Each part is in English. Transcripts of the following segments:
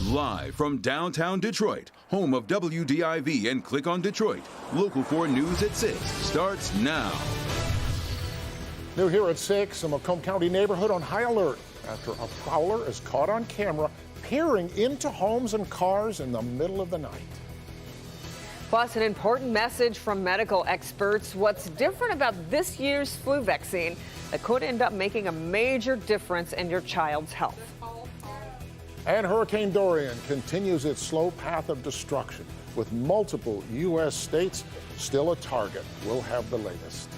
Live from downtown Detroit, home of WDIV and Click on Detroit, Local 4 News at 6 starts now. New here at 6, a Macomb County neighborhood on high alert after a prowler is caught on camera peering into homes and cars in the middle of the night. Plus, an important message from medical experts. What's different about this year's flu vaccine that could end up making a major difference in your child's health. And Hurricane Dorian continues its slow path of destruction, with multiple U.S. states still a target. We'll have the latest.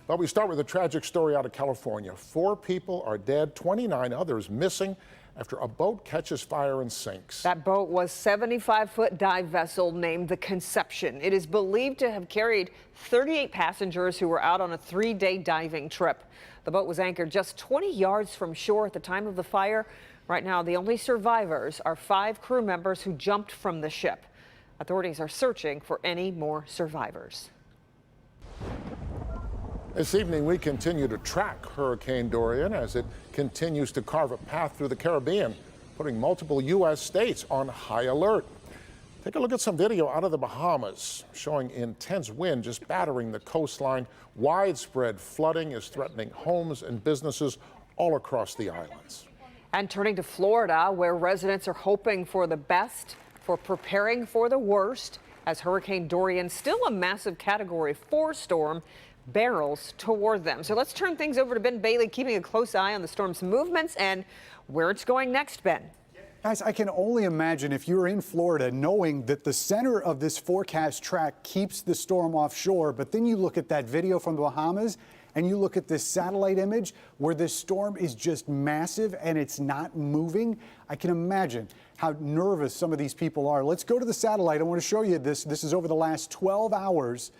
But we start with a tragic story out of California. 4 people are dead, 29 others missing after a boat catches fire and sinks. That boat was a 75-foot dive vessel named the Conception. It is believed to have carried 38 passengers who were out on a 3-day diving trip. The boat was anchored just 20 yards from shore at the time of the fire. Right now, the only survivors are 5 crew members who jumped from the ship. Authorities are searching for any more survivors. This evening, we continue to track Hurricane Dorian as it continues to carve a path through the Caribbean, putting multiple U.S. states on high alert. Take a look at some video out of the Bahamas showing intense wind just battering the coastline. Widespread flooding is threatening homes and businesses all across the islands. And turning to Florida, where residents are hoping for the best, for preparing for the worst, as Hurricane Dorian, still a massive Category 4 storm, barrels toward them. So let's turn things over to Ben Bailey, keeping a close eye on the storm's movements and where it's going next, Ben. Guys, I can only imagine if you're in Florida knowing that the center of this forecast track keeps the storm offshore, but then you look at that video from the Bahamas and you look at this satellite image where this storm is just massive and it's not moving. I can imagine how nervous some of these people are. Let's go to the satellite. I want to show you this. This is over the last 12 hours.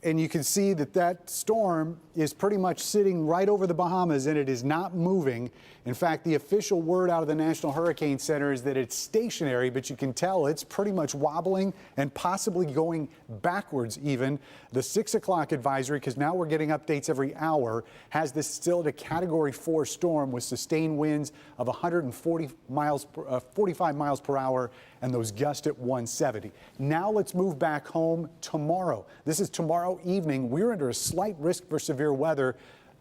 And you can see that that storm is pretty much sitting right over the Bahamas and it is not moving. In fact, the official word out of the National Hurricane Center is that it's stationary, but you can tell it's pretty much wobbling and possibly going backwards even. The 6 o'clock advisory, because now we're getting updates every hour, has this still at a Category 4 storm with sustained winds of 45 miles per hour and those gusts at 170. Now let's move back home tomorrow. This is tomorrow evening. We're under a slight risk for severe weather.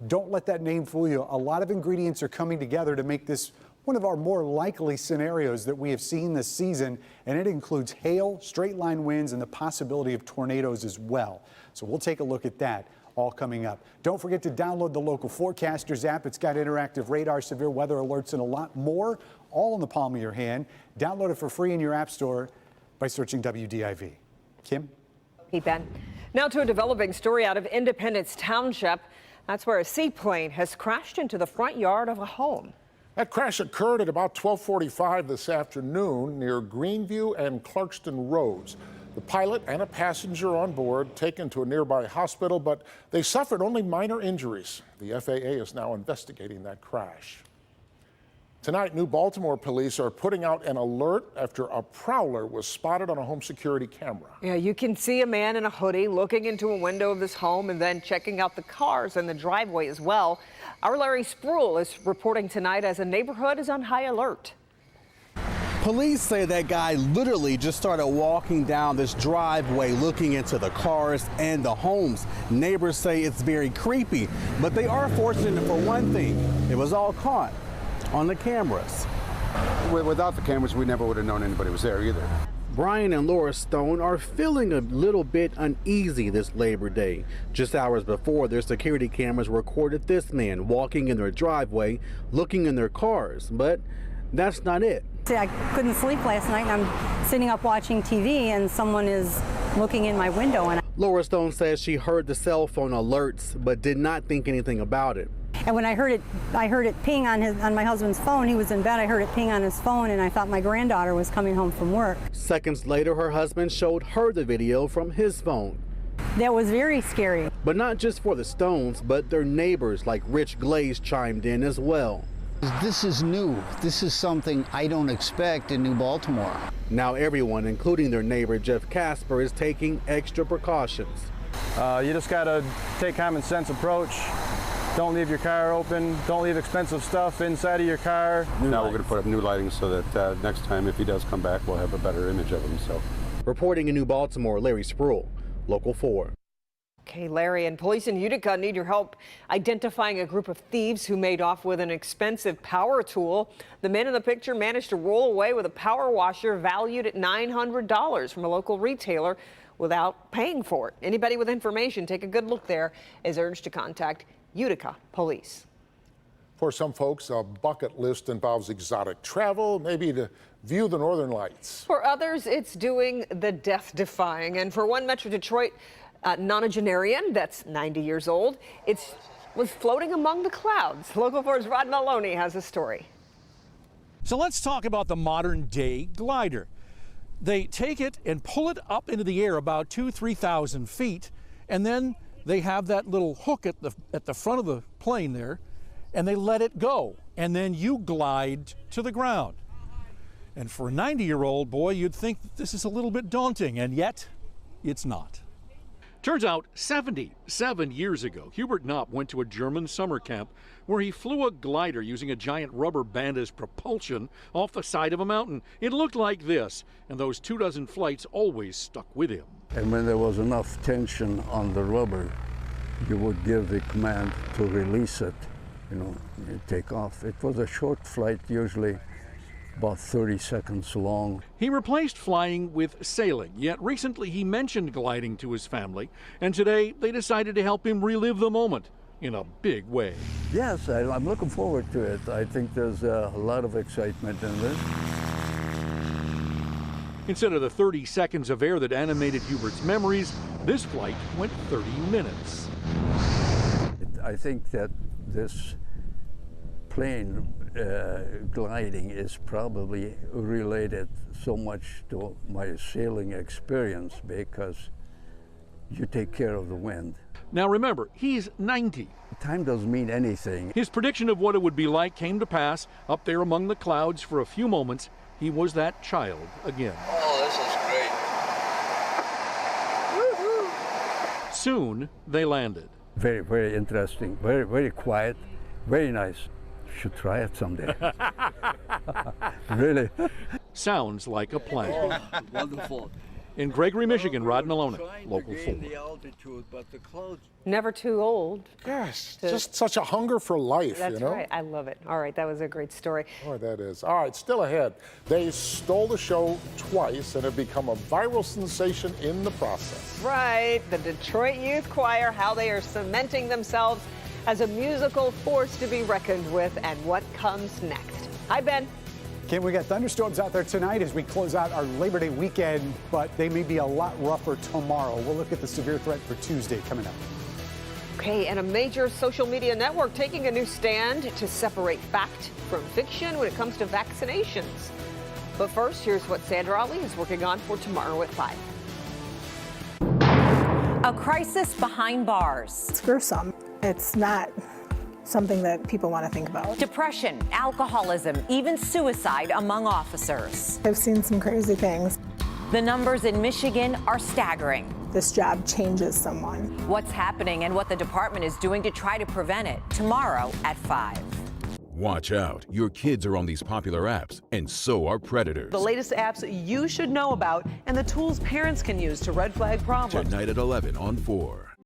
Don't let that name fool you. A lot of ingredients are coming together to make this one of our more likely scenarios that we have seen this season, and it includes hail, straight line winds, and the possibility of tornadoes as well. So we'll take a look at that all coming up. Don't forget to download the Local Forecasters app. It's got interactive radar, severe weather alerts, and a lot more, all in the palm of your hand. Download it for free in your app store by searching WDIV. Kim? Hey, Ben. Now to a developing story out of Independence Township. That's where a seaplane has crashed into the front yard of a home. That crash occurred at about 12:45 this afternoon near Greenview and Clarkston Roads. The pilot and a passenger on board taken to a nearby hospital, but they suffered only minor injuries. The FAA is now investigating that crash. Tonight, New Baltimore police are putting out an alert after a prowler was spotted on a home security camera. Yeah, you can see a man in a hoodie looking into a window of this home and then checking out the cars in the driveway as well. Our Larry Spruill is reporting tonight as a neighborhood is on high alert. Police say that guy literally just started walking down this driveway looking into the cars and the homes. Neighbors say it's very creepy, but they are fortunate for one thing. It was all caught on the cameras. Without the cameras, we never would have known anybody was there either. Brian and Laura Stone are feeling a little bit uneasy this Labor Day. Just hours before, their security cameras recorded this man walking in their driveway, looking in their cars, but that's not it. I couldn't sleep last night, and I'm sitting up watching TV, and someone is looking in my window. And Laura Stone says she heard the cell phone alerts, but did not think anything about it. And when I heard it ping on my husband's phone. He was in bed. I heard it ping on his phone, and I thought my granddaughter was coming home from work. Seconds later, her husband showed her the video from his phone. That was very scary. But not just for the Stones, but their neighbors like Rich Glaze chimed in as well. This is new. This is something I don't expect in New Baltimore. Now everyone, including their neighbor Jeff Casper, is taking extra precautions. You just got to take common sense approach. Don't leave your car open. Don't leave expensive stuff inside of your car. Now we're going to put up new lighting so that next time if he does come back, we'll have a better image of him. So, Reporting in New Baltimore, Larry Spruill, Local 4. Okay, Larry, and police in Utica need your help identifying a group of thieves who made off with an expensive power tool. The man in the picture managed to roll away with a power washer valued at $900 from a local retailer without paying for it. Anybody with information, take a good look there, is urged to contact Utica Police. For some folks, a bucket list involves exotic travel, maybe to view the northern lights. For others, it's doing the death-defying. And for one Metro Detroit nonagenarian that's 90 years old, it was floating among the clouds. Local 4's Rod Maloney has a story. So let's talk about the modern day glider. They take it and pull it up into the air about 3,000 feet, and then they have that little hook at the front of the plane there, and they let it go, and then you glide to the ground. And for a 90-year-old boy, you'd think that this is a little bit daunting, and yet it's not. Turns out 77 years ago, Hubert Knopp went to a German summer camp where he flew a glider using a giant rubber band as propulsion off the side of a mountain. It looked like this, and those 24 flights always stuck with him. And when there was enough tension on the rubber, you would give the command to release it, and take off. It was a short flight, usually about 30 seconds long. He replaced flying with sailing, yet recently he mentioned gliding to his family, and today they decided to help him relive the moment in a big way. Yes, I'm looking forward to it. I think there's a lot of excitement in this. Instead of the 30 seconds of air that animated Hubert's memories, this flight went 30 minutes. I think that this plane gliding is probably related so much to my sailing experience because you take care of the wind. Now remember, he's 90. Time doesn't mean anything. His prediction of what it would be like came to pass. Up there among the clouds for a few moments, he was that child again. Oh, this is great. Woo-hoo. Soon they landed. Very, very interesting, very, very quiet, very nice. Should try it someday. Really. Sounds like a plan. Oh, wonderful. In Gregory, Michigan, Rod Maloney, Local 4. Never too old. Yes, just such a hunger for life, That's right. I love it. All right, that was a great story. Oh, that is. All right, still ahead. They stole the show twice and have become a viral sensation in the process. Right. The Detroit Youth Choir, how they are cementing themselves as a musical force to be reckoned with, and what comes next. Hi, Ben. Kim, we got thunderstorms out there tonight as we close out our Labor Day weekend, but they may be a lot rougher tomorrow. We'll look at the severe threat for Tuesday coming up. Okay, and a major social media network taking a new stand to separate fact from fiction when it comes to vaccinations. But first, here's what Sandra Ali is working on for tomorrow at 5. A crisis behind bars. It's gruesome. It's not something that people want to think about. Depression, alcoholism, even suicide among officers. I've seen some crazy things. The numbers in Michigan are staggering. This job changes someone. What's happening and what the department is doing to try to prevent it tomorrow at 5. Watch out. Your kids are on these popular apps, and so are predators. The latest apps you should know about and the tools parents can use to red flag problems. Tonight at 11 on 4.